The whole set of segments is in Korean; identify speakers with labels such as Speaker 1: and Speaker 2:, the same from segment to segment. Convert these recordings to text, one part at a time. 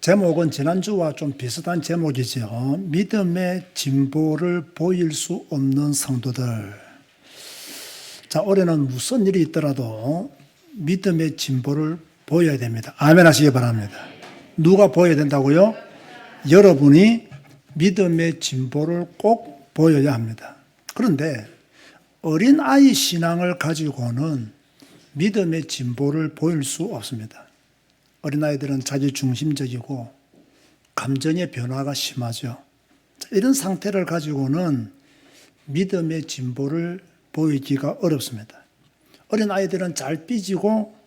Speaker 1: 제목은 지난주와 좀 비슷한 제목이죠. 믿음의 진보를 보일 수 없는 성도들. 자, 올해는 무슨 일이 있더라도 믿음의 진보를 보여야 됩니다. 아멘 하시기 바랍니다. 누가 보여야 된다고요? 여러분이 믿음의 진보를 꼭 보여야 합니다. 그런데 어린아이 신앙을 가지고는 믿음의 진보를 보일 수 없습니다. 어린아이들은 자기중심적이고 감정의 변화가 심하죠. 이런 상태를 가지고는 믿음의 진보를 보이기가 어렵습니다. 어린아이들은 잘 삐지고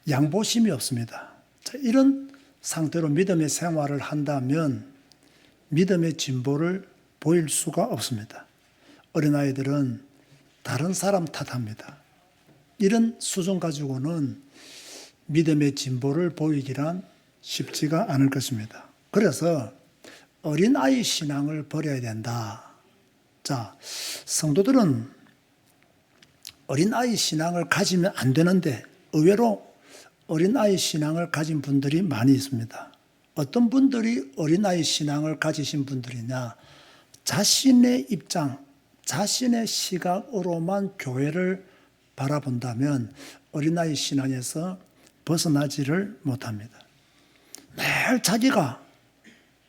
Speaker 1: 양보심이 없습니다. 이런 상태로 믿음의 생활을 한다면 믿음의 진보를 보일 수가 없습니다. 어린아이들은 다른 사람 탓합니다. 이런 수준 가지고는 믿음의 진보를 보이기란 쉽지가 않을 것입니다. 그래서 어린아이 신앙을 버려야 된다. 자, 성도들은 어린아이 신앙을 가지면 안 되는데 의외로 어린아이 신앙을 가진 분들이 많이 있습니다. 어떤 분들이 어린아이 신앙을 가지신 분들이냐? 자신의 입장, 자신의 시각으로만 교회를 바라본다면 어린아이 신앙에서 벗어나지를 못합니다. 늘 자기가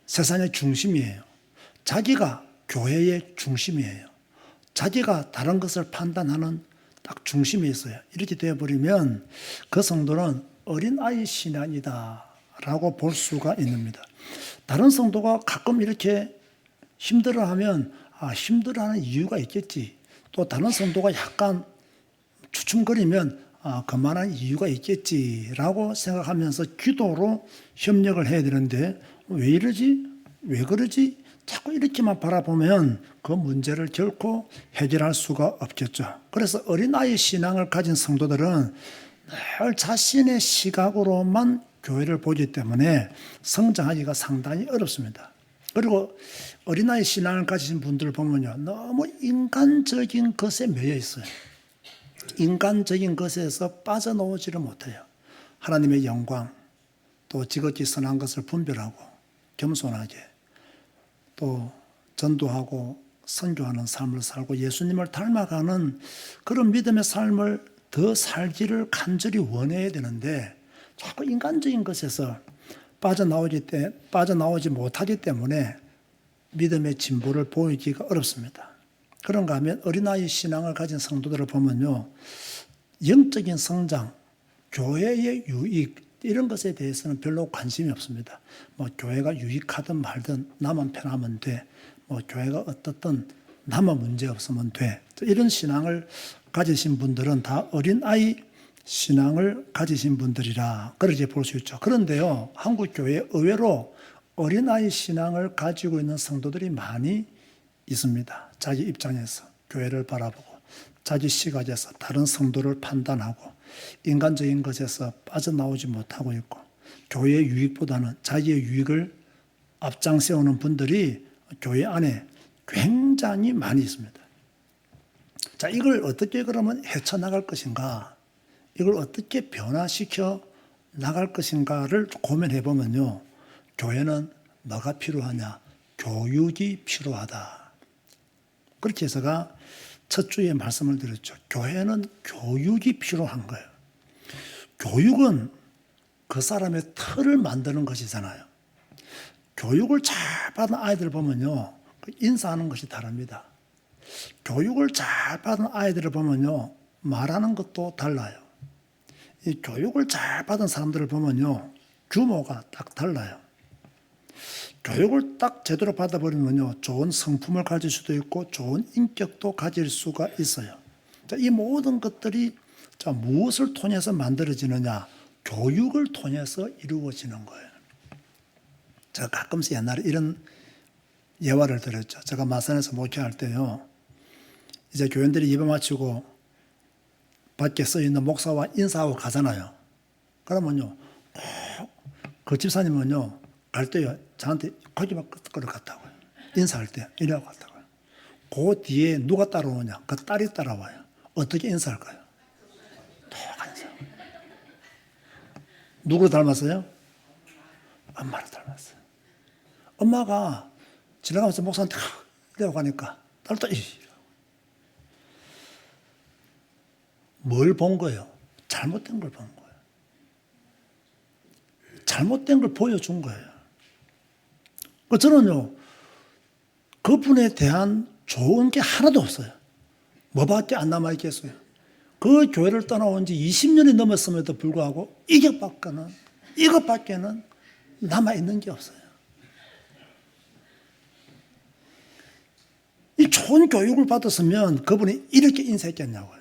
Speaker 1: 세상의 중심이에요. 자기가 교회의 중심이에요. 자기가 다른 것을 판단하는 딱 중심이 있어요. 이렇게 되어버리면 그 성도는 어린아이 신앙이다 라고 볼 수가 있습니다. 다른 성도가 가끔 이렇게 힘들어하면 힘들어하는 이유가 있겠지. 또 다른 성도가 약간 주춤거리면 그만한 이유가 있겠지라고 생각하면서 기도로 협력을 해야 되는데 왜 이러지? 왜 그러지? 자꾸 이렇게만 바라보면 그 문제를 결코 해결할 수가 없겠죠. 그래서 어린아이 신앙을 가진 성도들은 늘 자신의 시각으로만 교회를 보기 때문에 성장하기가 상당히 어렵습니다. 그리고 어린아이 신앙을 가진 분들을 보면요, 너무 인간적인 것에 매여 있어요. 인간적인 것에서 빠져나오지를 못해요. 하나님의 영광, 또 지극히 선한 것을 분별하고 겸손하게 또 전도하고 선교하는 삶을 살고 예수님을 닮아가는 그런 믿음의 삶을 더 살기를 간절히 원해야 되는데 자꾸 인간적인 것에서 빠져나오지 못하기 때문에 믿음의 진보를 보이기가 어렵습니다. 그런가 하면 어린아이 신앙을 가진 성도들을 보면요, 영적인 성장, 교회의 유익 이런 것에 대해서는 별로 관심이 없습니다. 교회가 유익하든 말든 나만 편하면 돼. 교회가 어떻든 나만 문제 없으면 돼. 이런 신앙을 가지신 분들은 다 어린아이 신앙을 가지신 분들이라 그렇게 볼 수 있죠. 그런데요, 한국 교회에 의외로 어린아이 신앙을 가지고 있는 성도들이 많이 있습니다. 자기 입장에서 교회를 바라보고 자기 시각에서 다른 성도를 판단하고 인간적인 것에서 빠져나오지 못하고 있고 교회의 유익보다는 자기의 유익을 앞장 세우는 분들이 교회 안에 굉장히 많이 있습니다. 자, 이걸 어떻게 그러면 헤쳐나갈 것인가? 이걸 어떻게 변화시켜 나갈 것인가를 고민해 보면요, 교회는 뭐가 필요하냐? 교육이 필요하다. 그렇게 해서가 첫 주에 말씀을 드렸죠. 교회는 교육이 필요한 거예요. 교육은 그 사람의 틀을 만드는 것이잖아요. 교육을 잘 받은 아이들 보면요, 인사하는 것이 다릅니다. 교육을 잘 받은 아이들을 보면요, 말하는 것도 달라요. 이 교육을 잘 받은 사람들을 보면요, 규모가 딱 달라요. 교육을 딱 제대로 받아버리면요, 좋은 성품을 가질 수도 있고 좋은 인격도 가질 수가 있어요. 자, 이 모든 것들이 무엇을 통해서 만들어지느냐? 교육을 통해서 이루어지는 거예요. 제가 가끔씩 옛날에 이런 예화를 들었죠. 제가 마산에서 목회할 때요, 이제 교인들이 예배 마치고 밖에 서 있는 목사와 인사하고 가잖아요. 그러면요, 그 집사님은요, 갈 때요, 저한테 거기만 끄떡거려 갔다고요. 인사할 때 이래고 갔다고요. 그 뒤에 누가 따라오냐? 그 딸이 따라와요. 어떻게 인사할까요? 똑같이. 누구를 닮았어요? 엄마를 닮았어요. 엄마가 지나가면서 목사한테 이러고 가니까 딸도 뭘 본 거예요? 잘못된 걸 본 거예요. 잘못된 걸 보여준 거예요. 저는요, 그분에 대한 좋은 게 하나도 없어요. 뭐밖에 안 남아있겠어요. 그 교회를 떠나온 지 20년이 넘었음에도 불구하고 이것밖에는 남아있는 게 없어요. 이 좋은 교육을 받았으면 그분이 이렇게 인사했겠냐고요.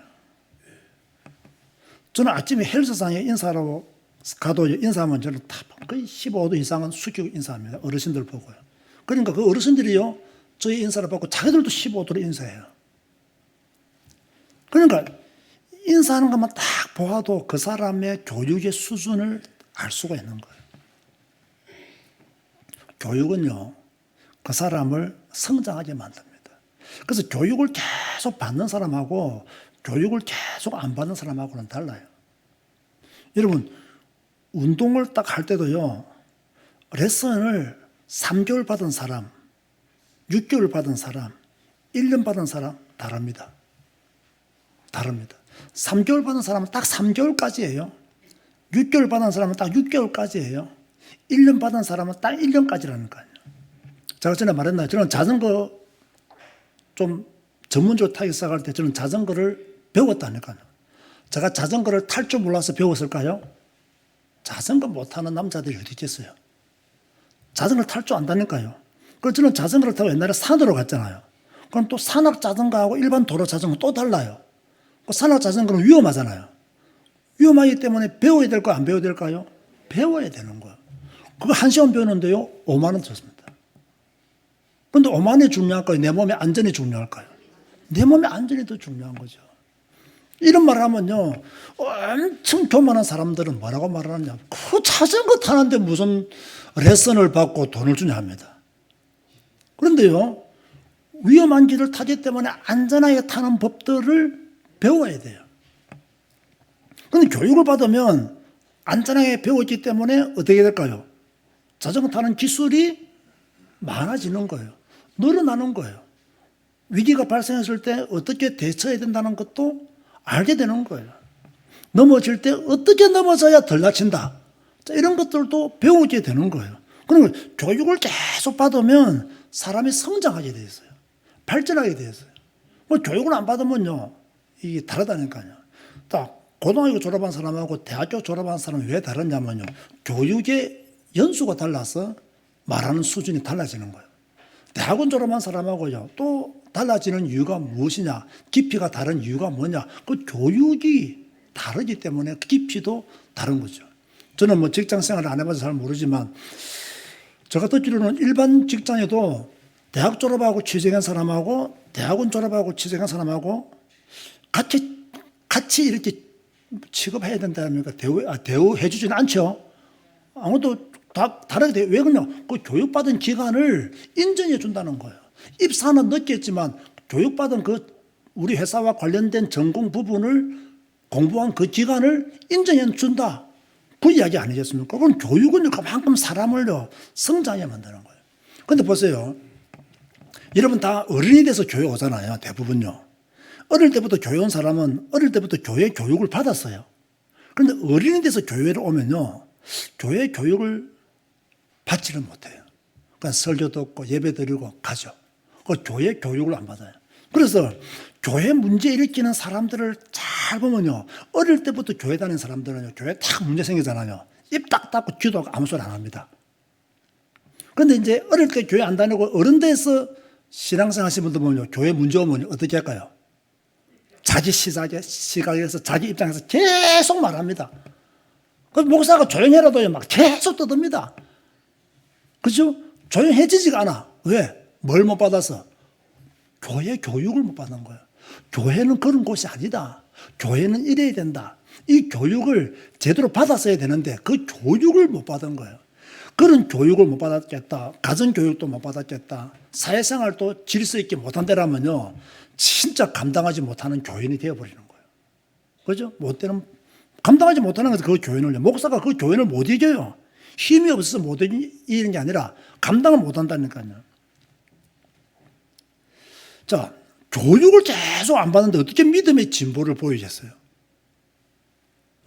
Speaker 1: 저는 아침에 헬스장에 인사하러 가도 인사하면 저는 다 거의 15도 이상은 숙이고 인사합니다. 어르신들 보고요. 그러니까 그 어르신들이요, 저희 인사를 받고 자기들도 15도로 인사해요. 그러니까 인사하는 것만 딱 보아도 그 사람의 교육의 수준을 알 수가 있는 거예요. 교육은요, 그 사람을 성장하게 만듭니다. 그래서 교육을 계속 받는 사람하고 교육을 계속 안 받는 사람하고는 달라요. 여러분, 운동을 딱 할 때도요, 레슨을 3개월 받은 사람, 6개월 받은 사람, 1년 받은 사람 다릅니다. 3개월 받은 사람은 딱 3개월까지예요. 6개월 받은 사람은 딱 6개월까지예요. 1년 받은 사람은 딱 1년까지라니까요. 제가 전에 말했나요? 저는 자전거 좀 전문적으로 타기 시작할 때 저는 자전거를 배웠다니까요. 제가 자전거를 탈 줄 몰라서 배웠을까요? 자전거 못하는 남자들이 어디 있겠어요? 자전거를 탈 줄 안다니까요. 그래서 저는 자전거를 타고 옛날에 산으로 갔잖아요. 그럼 또 산악 자전거하고 일반 도로 자전거 또 달라요. 산악 자전거는 위험하잖아요. 위험하기 때문에 배워야 될까요? 안 배워야 될까요? 배워야 되는 거예요. 그거 1시간 배우는데요, 5만 원 줬습니다. 그런데 5만 원이 중요할까요? 내 몸의 안전이 중요할까요? 내 몸의 안전이 더 중요한 거죠. 이런 말을 하면요, 엄청 교만한 사람들은 뭐라고 말하느냐. 그 자전거 타는데 무슨 레슨을 받고 돈을 주냐 합니다. 그런데요, 위험한 길을 타기 때문에 안전하게 타는 법들을 배워야 돼요. 그런데 교육을 받으면 안전하게 배웠기 때문에 어떻게 될까요? 자전거 타는 기술이 많아지는 거예요. 늘어나는 거예요. 위기가 발생했을 때 어떻게 대처해야 된다는 것도 알게 되는 거예요. 넘어질 때 어떻게 넘어져야 덜 다친다. 이런 것들도 배우게 되는 거예요. 그러면 교육을 계속 받으면 사람이 성장하게 돼 있어요. 발전하게 돼 있어요. 교육을 안 받으면요, 이게 다르다니까요. 딱 고등학교 졸업한 사람하고 대학교 졸업한 사람은 왜 다르냐면요, 교육의 연수가 달라서 말하는 수준이 달라지는 거예요. 대학원 졸업한 사람하고요, 또 달라지는 이유가 무엇이냐, 깊이가 다른 이유가 뭐냐, 그 교육이 다르기 때문에 깊이도 다른 거죠. 저는 뭐 직장 생활을 안 해봐서 잘 모르지만, 제가 듣기로는 일반 직장에도 대학 졸업하고 취직한 사람하고 대학원 졸업하고 취직한 사람하고 같이 이렇게 취급해야 된다니까 대우해 주지는 않죠. 아무도 다 다르게 돼요. 왜 그러냐? 그 교육받은 기간을 인정해 준다는 거예요. 입사는 늦게 했지만 교육받은 그 우리 회사와 관련된 전공 부분을 공부한 그 기간을 인정해 준다. 그 이야기 아니겠습니까? 그럼 교육은 그만큼 사람을요, 성장해 만드는 거예요. 근데 보세요. 여러분 다 어른이 돼서 교회 오잖아요. 대부분요. 어릴 때부터 교회 온 사람은 어릴 때부터 교회 교육을 받았어요. 그런데 어른이 돼서 교회를 오면요, 교회 교육을 받지를 못해요. 그냥 설교 듣고 예배 드리고 가죠. 그 교회 교육을 안 받아요. 그래서 교회 문제 일으키는 사람들을 잘 보면요, 어릴 때부터 교회 다니는 사람들은요, 교회 딱 문제 생기잖아요. 입 딱 닫고 기도하고 아무 소리 안 합니다. 그런데 이제 어릴 때 교회 안 다니고 어른 돼서 신앙생활 하시는 분들 보면요, 교회 문제 오면 어떻게 할까요? 자기 시각에서 자기 입장에서 계속 말합니다. 그 목사가 조용해라도요, 막 계속 떠듭니다. 그죠? 조용해지지가 않아. 왜? 뭘 못 받아서? 교회 교육을 못 받는 거예요. 교회는 그런 곳이 아니다. 교회는 이래야 된다. 이 교육을 제대로 받았어야 되는데 그 교육을 못 받은 거예요. 그런 교육을 못 받았겠다. 가정교육도 못 받았겠다. 사회생활도 질서 있게 못한다라면요, 진짜 감당하지 못하는 교인이 되어버리는 거예요. 그죠? 감당하지 못하는 것은 그 교인을요, 목사가 그 교인을 못 이겨요. 힘이 없어서 못 이기는 게 아니라 감당을 못 한다니까요. 자, 교육을 계속 안 받는데 어떻게 믿음의 진보를 보이겠어요?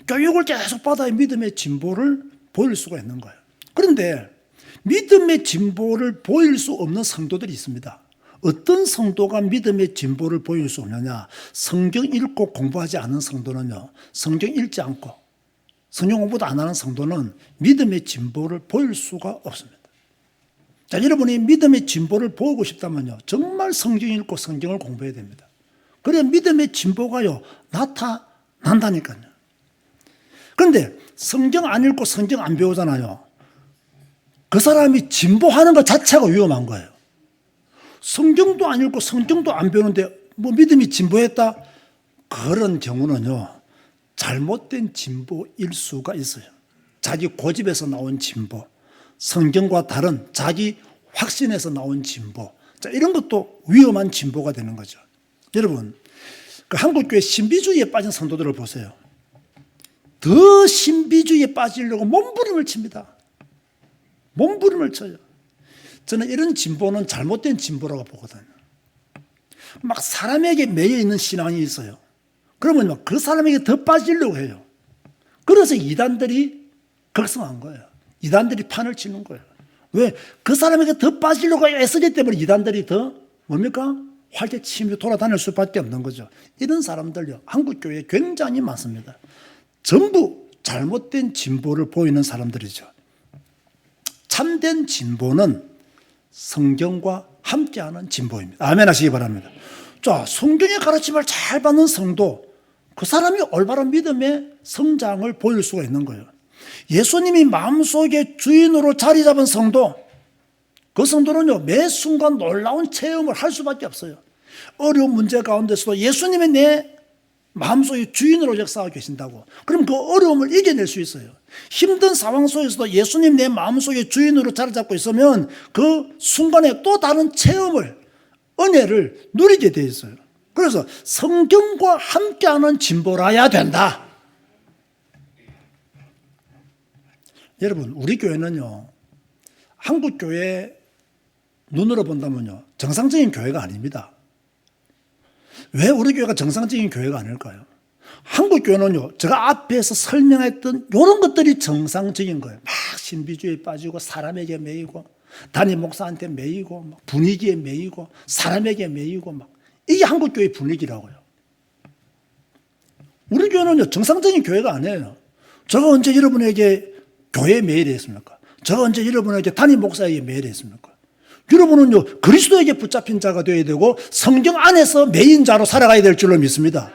Speaker 1: 교육을 계속 받아야 믿음의 진보를 보일 수가 있는 거예요. 그런데 믿음의 진보를 보일 수 없는 성도들이 있습니다. 어떤 성도가 믿음의 진보를 보일 수 없느냐? 성경 읽고 공부하지 않은 성도는요, 성경 읽지 않고 성경 공부도 안 하는 성도는 믿음의 진보를 보일 수가 없습니다. 자, 여러분이 믿음의 진보를 보고 싶다면요, 정말 성경 읽고 성경을 공부해야 됩니다. 그래야 믿음의 진보가요, 나타난다니까요. 그런데 성경 안 읽고 성경 안 배우잖아요. 그 사람이 진보하는 것 자체가 위험한 거예요. 성경도 안 읽고 성경도 안 배우는데 뭐 믿음이 진보했다? 그런 경우는요, 잘못된 진보일 수가 있어요. 자기 고집에서 나온 진보, 성경과 다른 자기 확신에서 나온 진보, 자, 이런 것도 위험한 진보가 되는 거죠. 여러분, 그 한국교회 신비주의에 빠진 성도들을 보세요. 더 신비주의에 빠지려고 몸부림을 칩니다. 몸부림을 쳐요. 저는 이런 진보는 잘못된 진보라고 보거든요. 막 사람에게 매여 있는 신앙이 있어요. 그러면 그 사람에게 더 빠지려고 해요. 그래서 이단들이 극성한 거예요. 이단들이 판을 치는 거예요. 왜? 그 사람에게 더 빠지려고 애쓰기 때문에 이단들이 더 뭡니까? 활개치며 돌아다닐 수밖에 없는 거죠. 이런 사람들요, 한국교회에 굉장히 많습니다. 전부 잘못된 진보를 보이는 사람들이죠. 참된 진보는 성경과 함께하는 진보입니다. 아멘 하시기 바랍니다. 자, 성경의 가르침을 잘 받는 성도, 그 사람이 올바른 믿음의 성장을 보일 수가 있는 거예요. 예수님이 마음속에 주인으로 자리 잡은 성도, 그 성도는요, 매 순간 놀라운 체험을 할 수밖에 없어요. 어려운 문제 가운데서도 예수님이 내 마음속에 주인으로 역사하고 계신다고. 그럼 그 어려움을 이겨낼 수 있어요. 힘든 상황 속에서도 예수님 내 마음속에 주인으로 자리 잡고 있으면 그 순간에 또 다른 체험을, 은혜를 누리게 돼 있어요. 그래서 성경과 함께하는 진보라야 된다. 여러분, 우리 교회는요, 한국 교회 눈으로 본다면요, 정상적인 교회가 아닙니다. 왜 우리 교회가 정상적인 교회가 아닐까요? 한국 교회는요, 제가 앞에서 설명했던 이런 것들이 정상적인 거예요. 막 신비주의에 빠지고 사람에게 매이고 담임 목사한테 매이고 막 분위기에 매이고 사람에게 매이고 막, 이게 한국 교회 분위기라고요. 우리 교회는요, 정상적인 교회가 아니에요. 제가 언제 여러분에게 교회에 매일이 했습니까? 제가 언제 여러분에게 담임 목사에게 매일이 했습니까? 여러분은요, 그리스도에게 붙잡힌 자가 되어야 되고 성경 안에서 매인 자로 살아가야 될 줄로 믿습니다.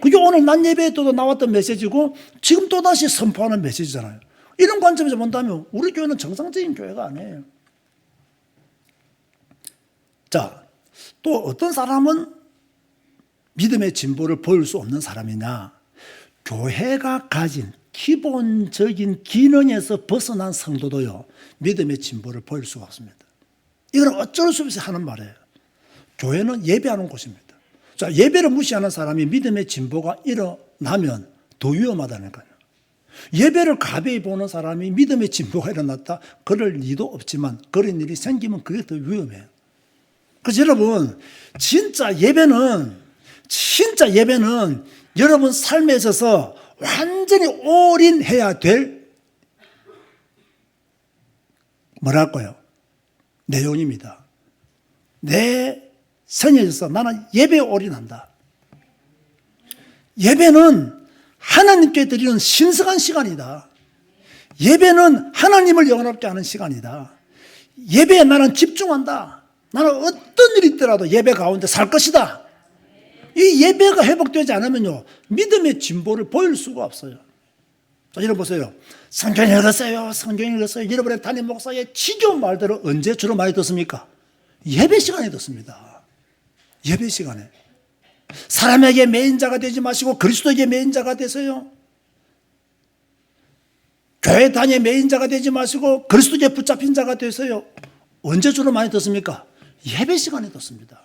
Speaker 1: 그게 오늘 낮 예배에 또 나왔던 메시지고 지금 또다시 선포하는 메시지잖아요. 이런 관점에서 본다면 우리 교회는 정상적인 교회가 아니에요. 자, 또 어떤 사람은 믿음의 진보를 보일 수 없는 사람이냐? 교회가 가진 기본적인 기능에서 벗어난 성도도요, 믿음의 진보를 보일 수가 없습니다. 이건 어쩔 수 없이 하는 말이에요. 교회는 예배하는 곳입니다. 자, 예배를 무시하는 사람이 믿음의 진보가 일어나면 더 위험하다니까요. 예배를 가벼이 보는 사람이 믿음의 진보가 일어났다, 그럴 리도 없지만 그런 일이 생기면 그게 더 위험해요. 그래서 여러분, 진짜 예배는 여러분 삶에 있어서 완전히 올인해야 될 뭐랄까요? 내용입니다. 내 생에 있어서 나는 예배에 올인한다. 예배는 하나님께 드리는 신성한 시간이다. 예배는 하나님을 영원롭게 하는 시간이다. 예배에 나는 집중한다. 나는 어떤 일이 있더라도 예배 가운데 살 것이다. 이 예배가 회복되지 않으면요, 믿음의 진보를 보일 수가 없어요. 자, 여러분 보세요. 성경 읽었어요. 여러분의 담임 목사의 지겨운 말들을 언제 주로 많이 듣습니까? 예배 시간에 듣습니다. 예배 시간에. 사람에게 매인 자가 되지 마시고 그리스도에게 매인 자가 되세요. 교회 단위의 매인 자가 되지 마시고 그리스도에게 붙잡힌 자가 되세요. 언제 주로 많이 듣습니까? 예배 시간에 듣습니다.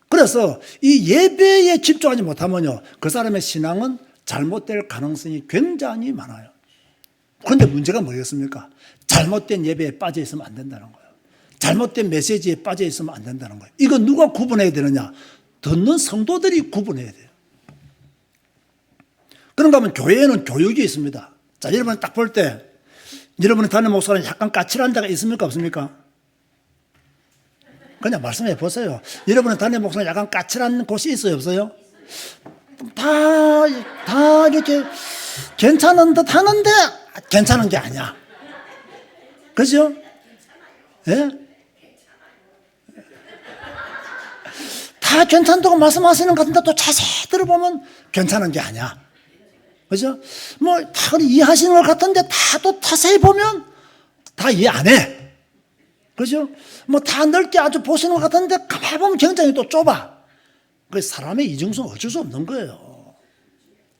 Speaker 1: 그래서 이 예배에 집중하지 못하면요, 그 사람의 신앙은 잘못될 가능성이 굉장히 많아요. 그런데 문제가 뭐겠습니까? 잘못된 예배에 빠져 있으면 안 된다는 거예요. 잘못된 메시지에 빠져 있으면 안 된다는 거예요. 이거 누가 구분해야 되느냐? 듣는 성도들이 구분해야 돼요. 그런가 하면 교회에는 교육이 있습니다. 자, 여러분 딱 볼 때 여러분이 담임 목사는 약간 까칠한 데가 있습니까? 없습니까? 그냥 말씀해 보세요. 여러분의 담임 목사는 약간 까칠한 곳이 있어요? 없어요? 다 이렇게 괜찮은 듯 하는데 괜찮은 게 아니야. 그죠? 예? 다 괜찮다고 말씀하시는 것 같은데 또 자세히 들어보면 괜찮은 게 아니야. 그죠? 뭐, 다 이해하시는 것 같은데 다 또 자세히 보면 다 이해 안 해. 그죠? 뭐, 다 넓게 아주 보시는 것 같은데 가만히 보면 굉장히 또 좁아. 그 사람의 이중성 어쩔 수 없는 거예요.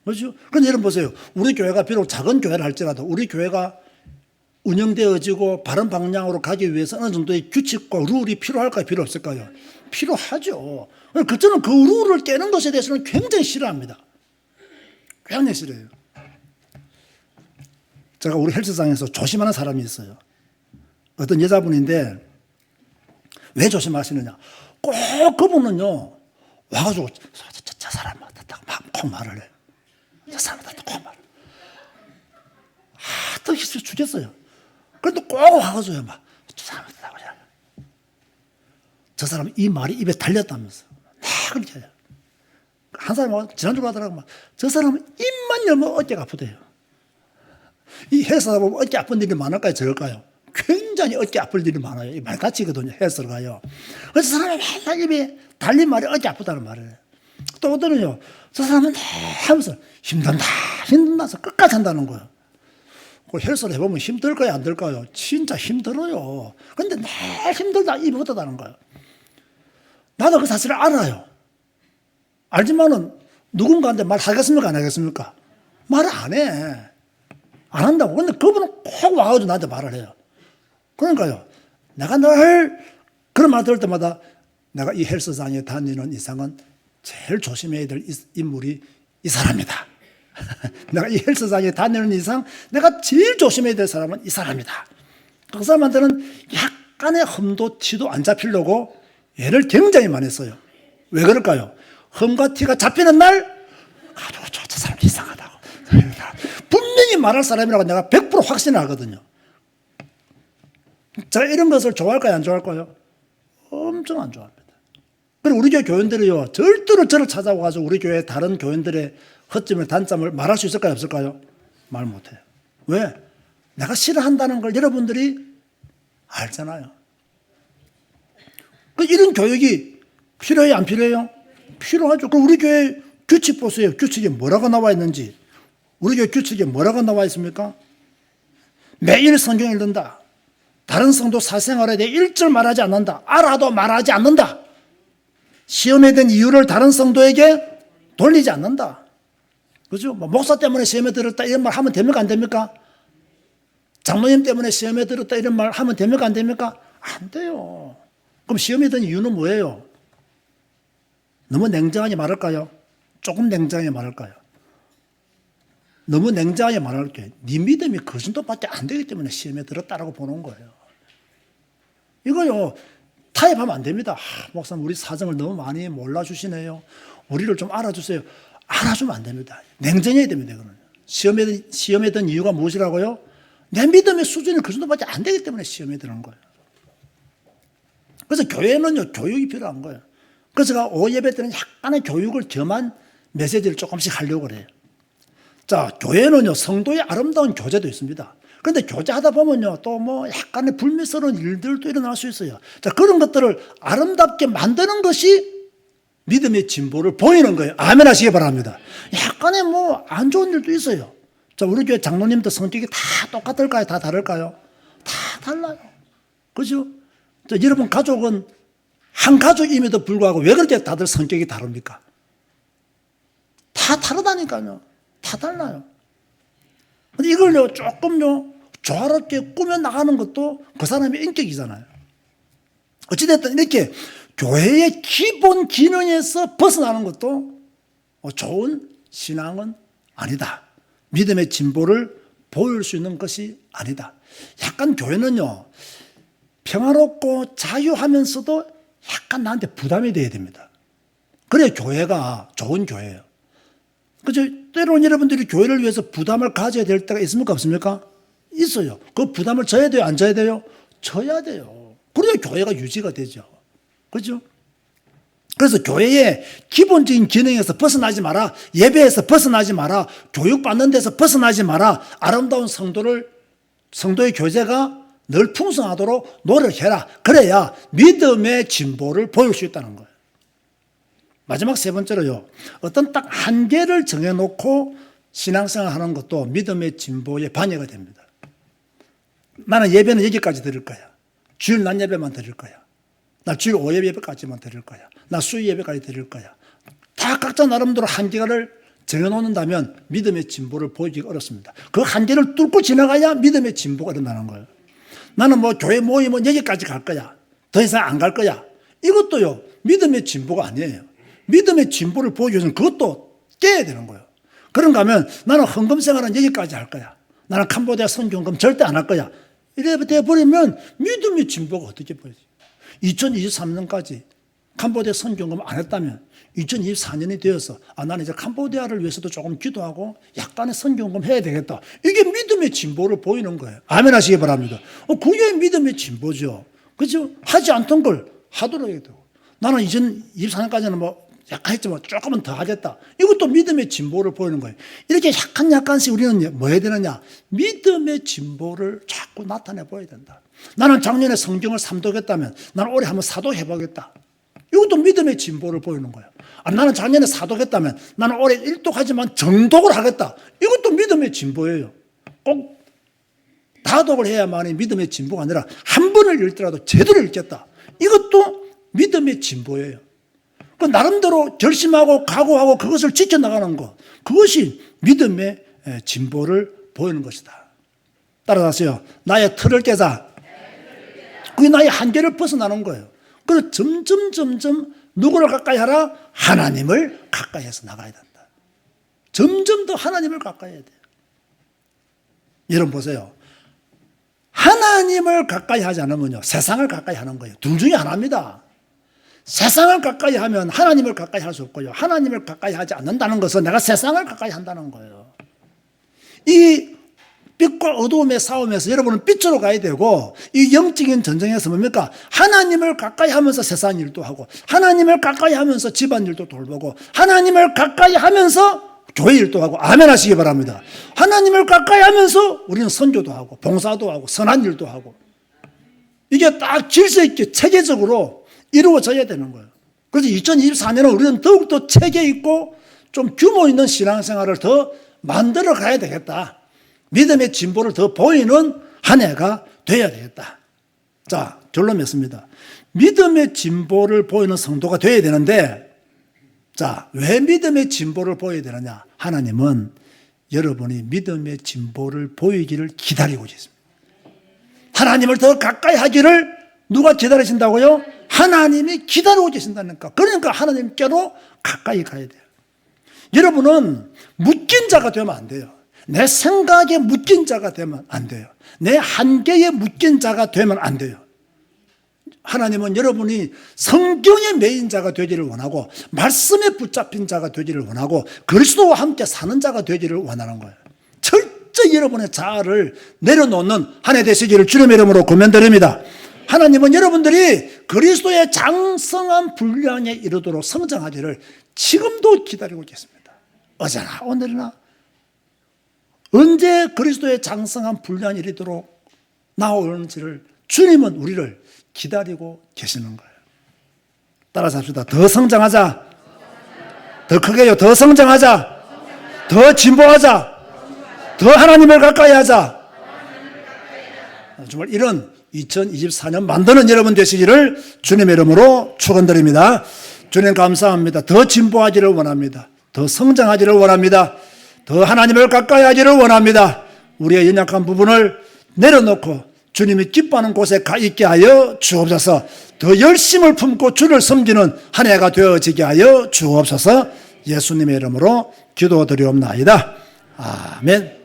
Speaker 1: 그죠? 그런데 여러분 보세요. 우리 교회가 비록 작은 교회를 할지라도 우리 교회가 운영되어지고 바른 방향으로 가기 위해서 어느 정도의 규칙과 룰이 필요할까요? 필요 없을까요? 필요하죠. 저는 그 룰을 깨는 것에 대해서는 굉장히 싫어합니다. 굉장히 싫어요. 제가 우리 헬스장에서 조심하는 사람이 있어요. 어떤 여자분인데 왜 조심하시느냐? 꼭 그분은요 와가지고 저 사람 맞다고 막 말을 해요. 저 사람 맞다고 막 말을. 또 죽겠어요. 그래도 꼭 와가지고요 막 저 사람 맞다고 해요. 저 사람 이 말이 입에 달렸다면서 막 그렇게 해요. 한 사람은 지난주로 하더라고 막 저 사람은 입만 열면 어깨가 아프대요. 이 헬스하다 보면 어깨 아픈 일이 많을까요? 적을까요? 굉장히 어깨 아플 일이 많아요. 이 말같이거든요. 헬스를 가요. 그래서 사람이 맨날 입에 달린 말이 어깨 아프다는 말을. 또 어떠는요. 저 사람은 하면서 힘든다 해서 끝까지 한다는 거예요. 그 헬스를 해보면 힘들까요? 안 들까요? 진짜 힘들어요. 근데 늘 힘들다 입이 헛다는 거예요. 나도 그 사실을 알아요. 알지만은 누군가한테 말하겠습니까? 안 하겠습니까? 말을 안 해. 안 한다고. 근데 그분은 꼭 와가지고 나한테 말을 해요. 그러니까요. 내가 늘 그런 말 들을 때마다 내가 이 헬스장에 다니는 이상은 제일 조심해야 될 인물이 이 사람이다. 내가 이 헬스장에 다니는 이상 내가 제일 조심해야 될 사람은 이 사람이다. 그 사람한테는 약간의 흠도 티도 안 잡히려고 얘를 굉장히 많이 써요. 왜 그럴까요? 흠과 티가 잡히는 날 저 사람 이상하다고. 분명히 말할 사람이라고 내가 100% 확신을 하거든요. 제가 이런 것을 좋아할까요? 안 좋아할까요? 엄청 안 좋아합니다. 그리고 우리 교회 교인들이요, 절대로 저를 찾아와서 우리 교회 다른 교인들의 허점을, 단점을 말할 수 있을까요? 없을까요? 말 못해요. 왜? 내가 싫어한다는 걸 여러분들이 알잖아요. 이런 교육이 필요해요? 안 필요해요? 필요하죠. 그럼 우리 교회 규칙 보세요. 규칙에 뭐라고 나와 있는지. 우리 교회 규칙에 뭐라고 나와 있습니까? 매일 성경 읽는다. 다른 성도 사생활에 대해 일절 말하지 않는다. 알아도 말하지 않는다. 시험에 든 이유를 다른 성도에게 돌리지 않는다. 그죠? 뭐 목사 때문에 시험에 들었다 이런 말 하면 됩니까? 안 됩니까? 장로님 때문에 시험에 들었다 이런 말 하면 됩니까? 안 됩니까? 안 돼요. 그럼 시험에 든 이유는 뭐예요? 너무 냉정하게 말할까요? 조금 냉정하게 말할까요? 너무 냉정하게 말할게요. 네 믿음이 그 정도밖에 안 되기 때문에 시험에 들었다라고 보는 거예요. 이거요. 타협하면 안 됩니다. 목사님 우리 사정을 너무 많이 몰라주시네요. 우리를 좀 알아주세요. 알아주면 안 됩니다. 냉정해야 됩니다. 이거는. 시험에 든 이유가 무엇이라고요? 내 믿음의 수준이 그 정도밖에 안 되기 때문에 시험에 드는 거예요. 그래서 교회는요. 교육이 필요한 거예요. 그래서 제가 오예배 때는 약간의 교육을 겸한 메시지를 조금씩 하려고 그래요. 자, 교회는요. 성도의 아름다운 교제도 있습니다. 그런데 교제하다 보면요. 또 뭐 약간의 불미스러운 일들도 일어날 수 있어요. 자, 그런 것들을 아름답게 만드는 것이 믿음의 진보를 보이는 거예요. 아멘 하시기 바랍니다. 약간의 뭐 안 좋은 일도 있어요. 자, 우리 교회 장로님도 성격이 다 똑같을까요? 다 다를까요? 다 달라요. 그죠? 자, 여러분 가족은 한 가족임에도 불구하고 왜 그렇게 다들 성격이 다릅니까? 다 다르다니까요. 다 달라요. 근데 이걸요, 조금요, 조화롭게 꾸며 나가는 것도 그 사람의 인격이잖아요. 어찌됐든 이렇게 교회의 기본 기능에서 벗어나는 것도 좋은 신앙은 아니다. 믿음의 진보를 보일 수 있는 것이 아니다. 약간 교회는요, 평화롭고 자유하면서도 약간 나한테 부담이 돼야 됩니다. 그래야 교회가 좋은 교회예요. 그죠? 때로는 여러분들이 교회를 위해서 부담을 가져야 될 때가 있습니까? 없습니까? 있어요. 그 부담을 져야 돼요? 안 져야 돼요? 져야 돼요. 그래야 교회가 유지가 되죠. 그죠? 그래서 교회의 기본적인 기능에서 벗어나지 마라. 예배에서 벗어나지 마라. 교육받는 데서 벗어나지 마라. 아름다운 성도의 교제가 늘 풍성하도록 노력해라. 그래야 믿음의 진보를 보일 수 있다는 거예요. 마지막 세 번째로요. 어떤 딱 한계를 정해놓고 신앙생활 하는 것도 믿음의 진보에 방해가 됩니다. 나는 예배는 여기까지 드릴 거야. 주일 낮 예배만 드릴 거야. 나 주일 오후 예배까지만 드릴 거야. 나 수요 예배까지 드릴 거야. 다 각자 나름대로 한계를 정해놓는다면 믿음의 진보를 보이기가 어렵습니다. 그 한계를 뚫고 지나가야 믿음의 진보가 일어나는 거예요. 나는 뭐 교회 모임은 여기까지 갈 거야. 더 이상 안 갈 거야. 이것도요, 믿음의 진보가 아니에요. 믿음의 진보를 보여주기 위해서는 그것도 깨야 되는 거예요. 그런가 하면 나는 헌금 생활은 여기까지 할 거야. 나는 캄보디아 선교헌금 절대 안 할 거야. 이래 돼버리면 믿음의 진보가 어떻게 보여지? 2023년까지 캄보디아 선교헌금 안 했다면 2024년이 되어서 나는 이제 캄보디아를 위해서도 조금 기도하고 약간의 선교헌금 해야 되겠다. 이게 믿음의 진보를 보이는 거예요. 아멘 하시기 바랍니다. 그게 믿음의 진보죠. 그죠? 하지 않던 걸 하도록 해야 되고. 나는 2024년까지는 뭐 약간 했지만 조금은 더 하겠다. 이것도 믿음의 진보를 보이는 거예요. 이렇게 약간씩 우리는 뭐 해야 되느냐? 믿음의 진보를 자꾸 나타내 보여야 된다. 나는 작년에 성경을 3독했다면 나는 올해 한번 4독 해보겠다. 이것도 믿음의 진보를 보이는 거예요. 나는 작년에 4독했다면 나는 올해 1독하지만 정독을 하겠다. 이것도 믿음의 진보예요. 꼭 다독을 해야만이 믿음의 진보가 아니라 한 번을 읽더라도 제대로 읽겠다. 이것도 믿음의 진보예요. 그 나름대로 결심하고 각오하고 그것을 지켜나가는 것, 그것이 믿음의 진보를 보이는 것이다. 따라가세요. 나의 틀을 깨자. 그게 나의 한계를 벗어나는 거예요. 그래서 점점 누구를 가까이 하라? 하나님을 가까이 해서 나가야 된다. 점점 더 하나님을 가까이 해야 돼요. 여러분 보세요. 하나님을 가까이 하지 않으면요, 세상을 가까이 하는 거예요. 둘 중에 하나입니다. 세상을 가까이 하면 하나님을 가까이 할 수 없고요. 하나님을 가까이 하지 않는다는 것은 내가 세상을 가까이 한다는 거예요. 이 빛과 어두움의 싸움에서 여러분은 빛으로 가야 되고, 이 영적인 전쟁에서 뭡니까? 하나님을 가까이 하면서 세상 일도 하고, 하나님을 가까이 하면서 집안 일도 돌보고, 하나님을 가까이 하면서 교회 일도 하고. 아멘 하시기 바랍니다. 하나님을 가까이 하면서 우리는 선교도 하고 봉사도 하고 선한 일도 하고, 이게 딱 질서 있게 체계적으로 이루어져야 되는 거예요. 그래서 2024년은 우리는 더욱더 체계 있고 좀 규모 있는 신앙생활을 더 만들어 가야 되겠다. 믿음의 진보를 더 보이는 한 해가 돼야 되겠다. 자, 결론 맺습니다. 믿음의 진보를 보이는 성도가 돼야 되는데, 자, 왜 믿음의 진보를 보여야 되느냐? 하나님은 여러분이 믿음의 진보를 보이기를 기다리고 있습니다. 하나님을 더 가까이 하기를 누가 기다리신다고요? 하나님이 기다리고 계신다니까. 그러니까 하나님께로 가까이 가야 돼요. 여러분은 묶인 자가 되면 안 돼요. 내 생각에 묶인 자가 되면 안 돼요. 내 한계에 묶인 자가 되면 안 돼요. 하나님은 여러분이 성경에 매인 자가 되기를 원하고, 말씀에 붙잡힌 자가 되기를 원하고, 그리스도와 함께 사는 자가 되기를 원하는 거예요. 철저히 여러분의 자아를 내려놓는 한 해 되시기를 주님의 이름으로 고면드립니다. 하나님은 여러분들이 그리스도의 장성한 분량에 이르도록 성장하기를 지금도 기다리고 계십니다. 어제나 오늘이나 언제 그리스도의 장성한 분량에 이르도록 나오는지를 주님은 우리를 기다리고 계시는 거예요. 따라서 합시다. 더 성장하자. 더 크게요. 더 성장하자. 더 진보하자. 더 하나님을 가까이 하자. 정말 이런 2024년 만드는 여러분 되시기를 주님의 이름으로 축원드립니다. 주님 감사합니다. 더 진보하기를 원합니다. 더 성장하기를 원합니다. 더 하나님을 가까이 하기를 원합니다. 우리의 연약한 부분을 내려놓고 주님이 기뻐하는 곳에 가 있게 하여 주옵소서. 더 열심을 품고 주를 섬기는 한 해가 되어지게 하여 주옵소서. 예수님의 이름으로 기도드리옵나이다. 아멘.